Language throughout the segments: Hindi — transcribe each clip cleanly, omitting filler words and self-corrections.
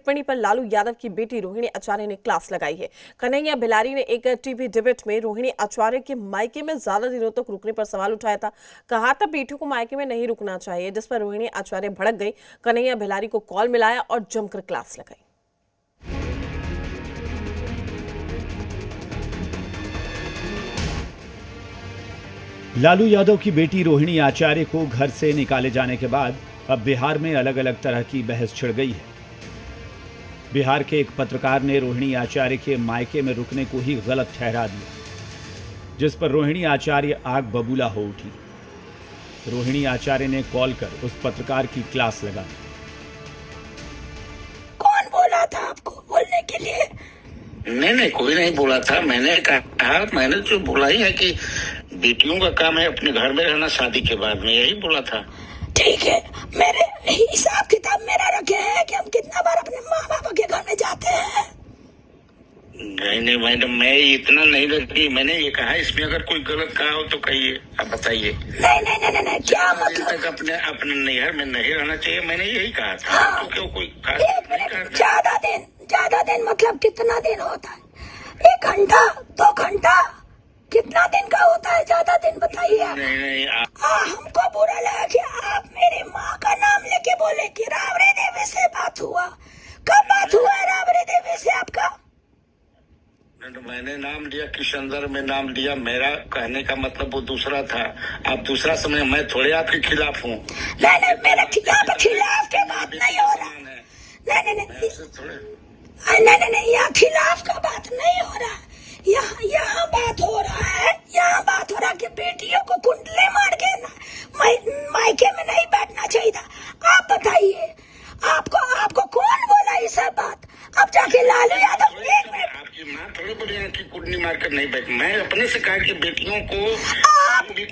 टिप्पणी पर लालू यादव की बेटी रोहिणी आचार्य ने क्लास लगाई है। कन्हैया भिलारी ने एक टीवी डिबेट में रोहिणी आचार्य के मायके में ज्यादा दिनों तक रुकने पर सवाल उठाया था। कहा था बेटियों को मायके में नहीं रुकना चाहिए, जिस पर रोहिणी आचार्य भड़क गई। कन्हैया भिलारी को कॉल मिलाया और जमकर क्लास लगाई। लालू यादव की बेटी रोहिणी आचार्य को घर से निकाले जाने के बाद अब बिहार में अलग अलग तरह की बहस छिड़ गई है। बिहार के एक पत्रकार ने रोहिणी आचार्य के मायके में रुकने को ही गलत ठहरा दिया, जिस पर रोहिणी आचार्य आग बबूला हो उठी। रोहिणी आचार्य ने कॉल कर उस पत्रकार की क्लास लगा दी। कौन बोला था आपको बोलने के लिए? नहीं, कोई नहीं बोला था। मैंने कहा, मैंने जो बोला ही है कि बेटियों का काम है अपने घर में रहना शादी के बाद में, यही बोला था। ठीक है, मेरे हिसाब किताब मेरा रखे हैं कि हम कितना बार अपने माँ बाप के घर में जाते हैं। नहीं मैडम, मैं इतना नहीं रखी। मैंने ये कहा इसमें अगर कोई गलत कहा हो तो कहिए, आप बताइए। नहीं, क्या मतलब? तक अपने नैहर में नहीं रहना चाहिए, मैंने यही कहा था। हाँ, तो क्यों कोई ज्यादा दिन मतलब कितना दिन होता है? 1 घंटा 2 घंटा कितना दिन का होता है? ज्यादा दिन बताइए। नहीं हमको बुरा लगा कि आप मेरी माँ का नाम लेके बोले कि राबड़ी देवी से बात हुआ। कब बात हुआ है राबड़ी देवी से आपका? मैंने नाम लिया, किशनदर में नाम लिया। मेरा कहने का मतलब वो दूसरा था। आप दूसरा समय, मैं थोड़े आपके खिलाफ हूँ। नहीं, मेरे खिलाफ के बात नहीं हो रहा। नहीं, यहाँ खिलाफ का बात नहीं हो रहा। यहाँ बात हो रहा है। यहाँ बात हो रहा है कि बेटियों को कुंडले मार के मायके में नहीं बैठना चाहिए था। आप बताइए, आपको कौन बोला ये सब बात? अब जाके लालू यादव, आपकी माँ थोड़ी बोली है कि कुंडली मार कर नहीं बैठ। मैं अपने से कहा कि बेटियों को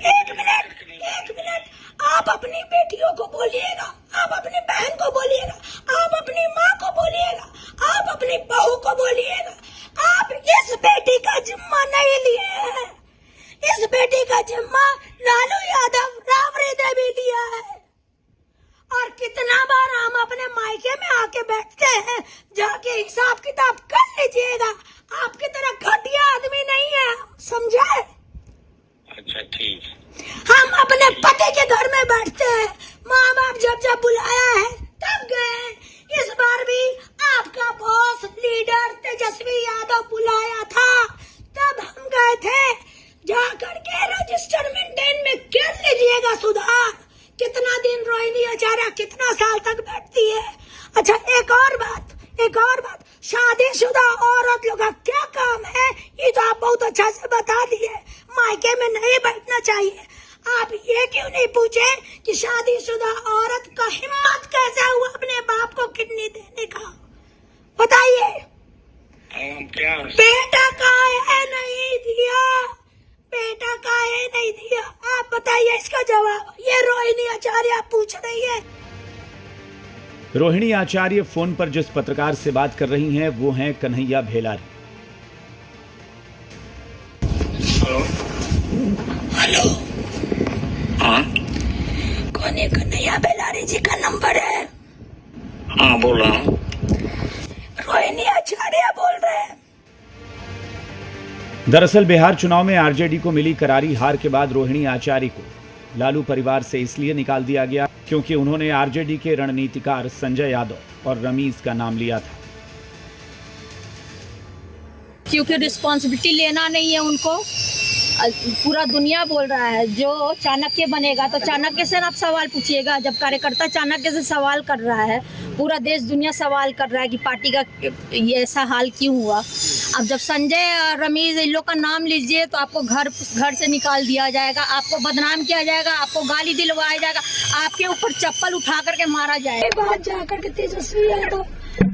एक मिनट, आप अपनी बेटियों को बोलिएगा, आप अपनी बहन को बोलिएगा, आप अपनी माँ को बोलिएगा, आप अपनी बहू को बोलिएगा। आप इस बेटी का जिम्मा नहीं लिए हैं। इस बेटी का जिम्मा लालू यादव, राबड़ी देवी लिया है। और कितना बार हम अपने मायके में आके बैठते हैं, जाके हिसाब किताब कर लीजिएगा। आपकी तरह घटिया आदमी नहीं है, समझे? अच्छा ठीक। हम अपने पति के घर में बैठते हैं। माँ बाप जब बुलाया है तब गए। इस बार भी आपका बॉस लीडर तेजस्वी यादव बुलाया था, तब हम गए थे। जाकर के रजिस्टर मेंटेन में कर लीजिएगा सुधार। कितना दिन रोहिणी आचार्य कितना साल तक बैठती है? अच्छा, एक और बात, शादीशुदा औरत लोग का क्या काम है ये तो आप बहुत अच्छा से बता दिए। मायके में नहीं बैठना चाहिए। आप ये क्यों नहीं पूछे कि शादीशुदा औरत का हिम्मत कैसा हुआ अपने बाप को किडनी देने का? बताइए। क्या बेटा का है नहीं दिया, आप बताइए इसका जवाब। ये रोहिणी आचार्य पूछ रही है। रोहिणी आचार्य फोन पर जिस पत्रकार से बात कर रही हैं वो हैं कन्हैया भिलारी। हेलो, हाँ कौन है? कन्हैया भिलारी जी का नंबर है। हाँ, बोल रहा हूँ। रोहिणी आचार्य बोल रहे हैं। दरअसल बिहार चुनाव में आरजेडी को मिली करारी हार के बाद रोहिणी आचार्य को लालू परिवार से इसलिए निकाल दिया गया क्योंकि उन्होंने आरजेडी के रणनीतिकार संजय यादव और रमीज का नाम लिया था। क्योंकि रिस्पॉन्सिबिलिटी लेना नहीं है उनको। पूरा दुनिया बोल रहा है जो चाणक्य बनेगा तो चाणक्य से आप सवाल पूछिएगा। जब कार्यकर्ता चाणक्य से सवाल कर रहा है, पूरा देश दुनिया सवाल कर रहा है कि पार्टी का ये ऐसा हाल क्यों हुआ। अब जब संजय और रमीज इन लोग का नाम लीजिए तो आपको घर से निकाल दिया जाएगा, आपको बदनाम किया जाएगा, आपको गाली दिलवाया जाएगा, आपके ऊपर चप्पल उठा करके मारा जाएगा। बात जाकर के तेजस्वी यादव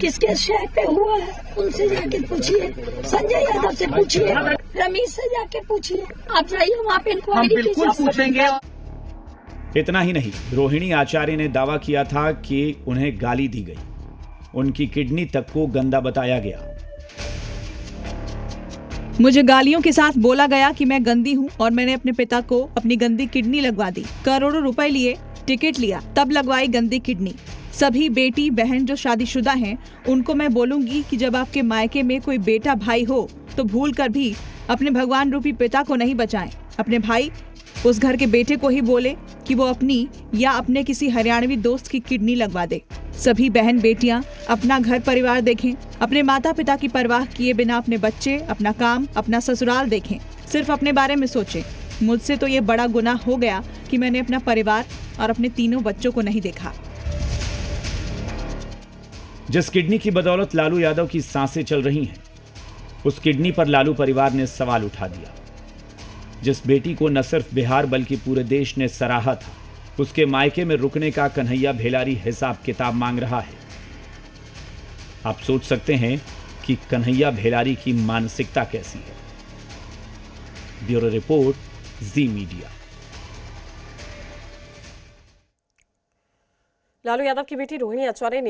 किसके शहर पे हुआ है उनसे जाके पूछिए, संजय यादव से पूछिए, रमीज से जाके पूछिए। आप जाइए वहाँ पे इंक्वायरी कीजिए। इतना ही नहीं, रोहिणी आचार्य ने दावा किया था कि उन्हें गाली दी गई, उनकी किडनी तक को गंदा बताया गया। मुझे गालियों के साथ बोला गया कि मैं गंदी हूँ और मैंने अपने पिता को अपनी गंदी किडनी लगवा दी। करोड़ों रुपए लिए, टिकट लिया, तब लगवाई गंदी किडनी। सभी बेटी बहन जो शादीशुदा हैं उनको मैं बोलूंगी कि जब आपके मायके में कोई बेटा भाई हो तो भूल कर भी अपने भगवान रूपी पिता को नहीं बचाएं। अपने भाई उस घर के बेटे को ही बोले कि वो अपनी या अपने किसी हरियाणवी दोस्त की किडनी लगवा दे। सभी बहन बेटियां अपना घर परिवार देखें, अपने माता पिता की परवाह किए बिना अपने बच्चे, अपना काम, अपना ससुराल देखें, सिर्फ अपने बारे में सोचें। मुझसे तो ये बड़ा गुनाह हो गया कि मैंने अपना परिवार और अपने तीनों बच्चों को नहीं देखा। जिस किडनी की बदौलत लालू यादव की सांसें चल रही हैं, उस किडनी पर लालू परिवार ने सवाल उठा दिया। जिस बेटी को न सिर्फ बिहार बल्कि पूरे देश ने सराहा था, उसके मायके में रुकने का कन्हैया भेलारी हिसाब किताब मांग रहा है। आप सोच सकते हैं कि कन्हैया भेलारी की मानसिकता कैसी है। ब्यूरो रिपोर्ट, जी मीडिया। लालू यादव की बेटी रोहिणी आचार्य ने